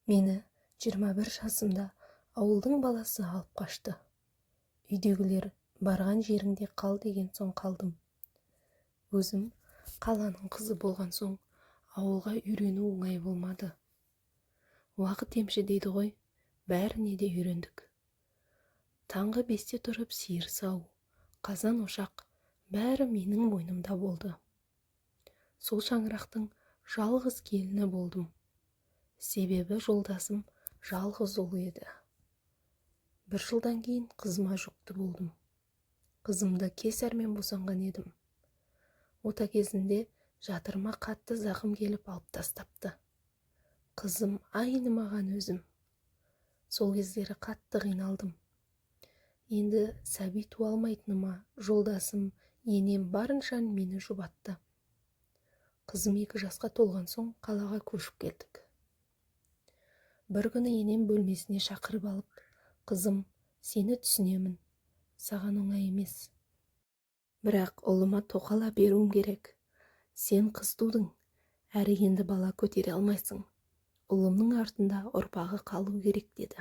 Мені 21 жасымда ауылдың баласы алып қашты. Үйдегілер барған жеріңде қал деген соң қалдым. Өзім қаланың қызы болған соң ауылға үйрену оңай болмады. Уақыт емші дейді ғой, бәріне де үйрендік. Таңғы 5-те тұрып сиыр сау, қазан ошақ бәрі менің мойнымда болды. Сол шаңырақтың жалғыз келіні болдым. Себебі жолдасым жалғыз ұл еді. 1 жылдан кейін қызыма жүкті болдым. Қызымды кесармен босанған едім. Ота кезінде жатырыма қатты зақым келіп алып тастапты. Қызым айнымаған өзім. Сол кездері қатты қиналдым. Енді сәби туа алмайтыныма жолдасым, енем барынша мені жұбатты. Қызым 2 жасқа толған соң қалаға көшіп келдік. Бір күні енем бөлмесіне шақырып алып, қызым, сені түсінемін, саған оңай емес. Бірақ ұлыма тоқала беруім керек. Сен қыз тудың, әрі енді бала көтере алмайсың. Ұлымның артында ұрпағы қалу керек деді.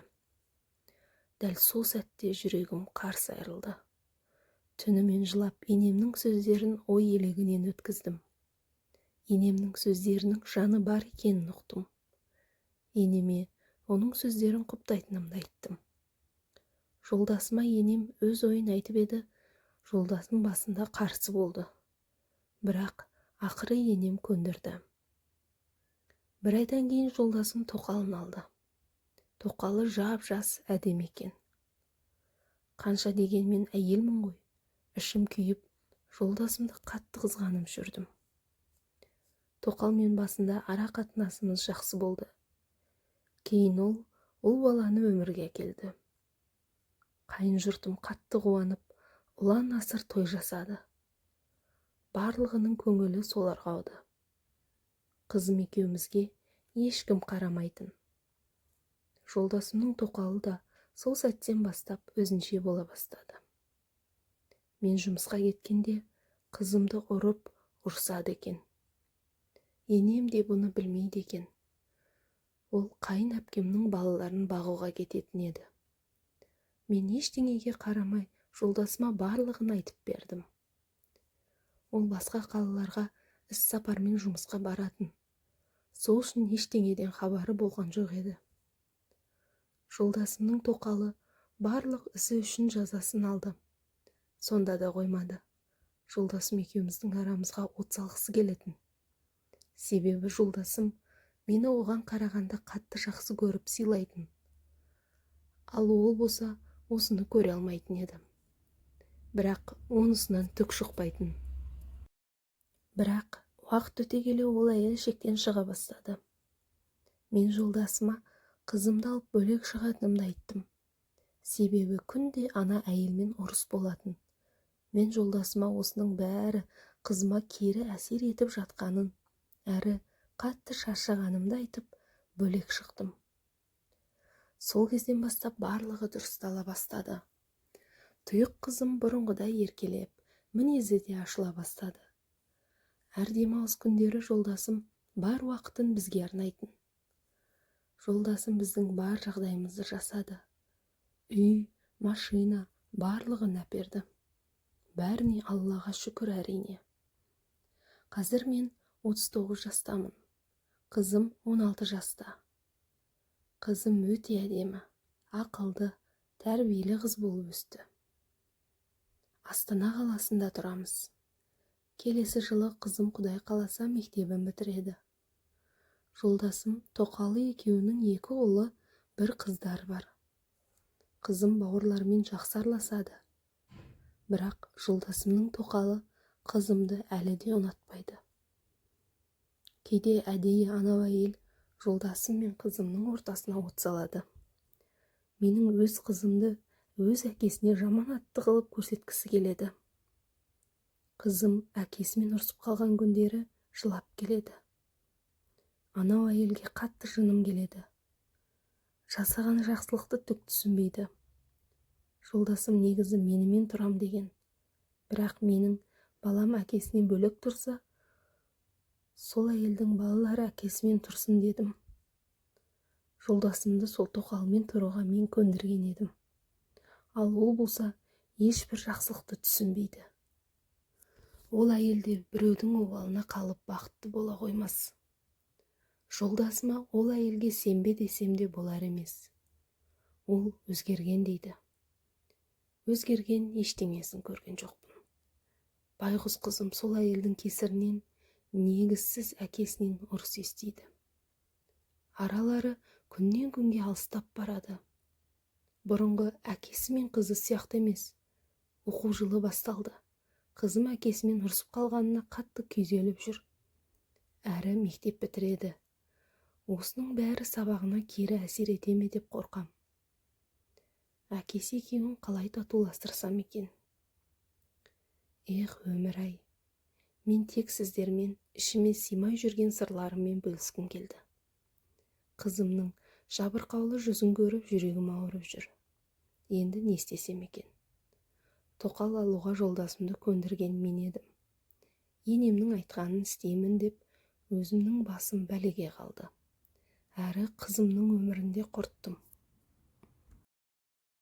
Дәл сол сәтте жүрегім қарс айрылды. Түнімен жылап енемнің сөздерін ой елегінен өткіздім. Енемнің сөздерінің жаны бар екенін ұқтым. Енеме оның сөздерін құптайтынымды айттым. Жолдасыма енем өз ойын айтып еді, жолдасым басында қарсы болды. Бірақ ақыры енем көндірді. 1 айдан кейін жолдасым тоқалын алды. Тоқалы жап-жас әдемі екен. Қанша дегенмен әйелмін ғой, ішім күйіп, жолдасымды қатты қызғанып жүрдім. Тоқалмен басында ара қатынасымыз жақсы болды. Кейін ол баланы өмірге әкелді. Қайын жұртым қатты қуанып, ұлан асыр той жасады. Барлығының көңілі соларға ауды. Қызым екеумізге ешкім қарамайтын. Жолдасымның тоқалы да сол сәттен бастап өзінше бола бастады. Мен жұмысқа кеткенде қызымды ұрып, ұрсады екен. Енем де бұны білмейді екен. Ол қайын әпкемнің балаларын бағуға кететін еді. Мен ештеңеге қарамай жолдасыма барлығын айтып бердім. Ол басқа қалаларға іс-сапармен жұмысқа баратын. Сол үшін ештеңеден хабары болған жоқ еді. Жолдасымның тоқалы барлық ісі үшін жазасын алды. Сонда да қоймады. Жолдасым екеуміздің арамызға от салғысы келетін. Себебі жолдасым мені оған қарағанда қатты жақсы көріп сыйлайтын. Ал ол болса осыны көре алмайтын еді. Бірақ онысынан түк шықпайтын. Бірақ уақыт өте келе ол әйел шектен шыға бастады. Мен жолдасыма қызымды алып бөлек шығатынымды айттым. Себебі күнде ана әйелмен ұрыс болатын. Мен жолдасыма осының бәрі қызыма кері әсер етіп жатқанын, әрі қатты шаршағанымды айтып, бөлек шықтым. Сол кезден бастап барлығы дұрыстала бастады. Тұйық қызым бұрынғыдай еркелеп, мінезі де ашыла бастады. Әр демалыс күндері жолдасым бар уақытын бізге арнайтын. Жолдасым біздің бар жағдайымызды жасады. Үй, машина, барлығын әперді. Бәріне Аллаға шүкір әрине. Қазір мен 39 жастамын. Қызым 16 жаста. Қызым өте әдемі, ақылды, тәрбиелі қыз болып өсті. Астана қаласында тұрамыз. Келесі жылы қызым Құдай қаласа мектебін бітіреді. Жолдасым тоқалы екеуінің 2 ұлы, 1 қыздар бар. Қызым бауырлармен жақсы араласады. Бірақ жолдасымның тоқалы қызымды әлі де ұнатпайды. Кейде әдейі анау әйел жолдасым мен қызымның ортасына от салады. Менің өз қызымды өз әкесіне жаман атты қылып көрсеткісі келеді. Қызым әкесімен ұрсып қалған күндері жылап келеді. Анау әйелге қатты жыным келеді. Жасаған жақсылықты түк түсінбейді. Жолдасым негізі менімен тұрам деген. Бірақ менің балам әкесінен бөлек тұрса, сол әйелдің балалары әкесімен тұрсын дедім. Жолдасымды сол тоқалмен тұруға мен көндірген едім. Ал ол болса ешбір жақсылықты түсінбейді. Ол әйелде біреудің обалына қалып бақытты бола қоймас. Жолдасыма ол әйелге сенбе десем де болар емес. Ол өзгерген дейді. Өзгерген ештеңесін көрген жоқпын. Байғұс қызым сол әйелдің кесірінен негізсіз әкесінен ұрыс естиді. Аралары күннен күнге алыстап барады. Бұрынғы әкесі мен қызы сияқты емес. Оқу жылы басталды. Қызым әкесімен ұрсып қалғанына қатты күйзеліп жүр. Әрі мектеп бітіреді. Осының бәрі сабағына кері әсер ете ме деп қорқам. Әкесі екеуін қалай татуластырсам екен? Өмір-ай, мен тек сіздермен ішіме сыймай жүрген сырларыммен бөліскім келді. Қызымның жабырқаулы жүзін көріп жүрегім ауырып жүр. Енді не істесем екен? Тоқал алуға жолдасымды көндірген мен едім. Енемнің айтқанын істеймін деп өзімнің басым бәлеге қалды. Әрі қызымның өмірінде құрттым.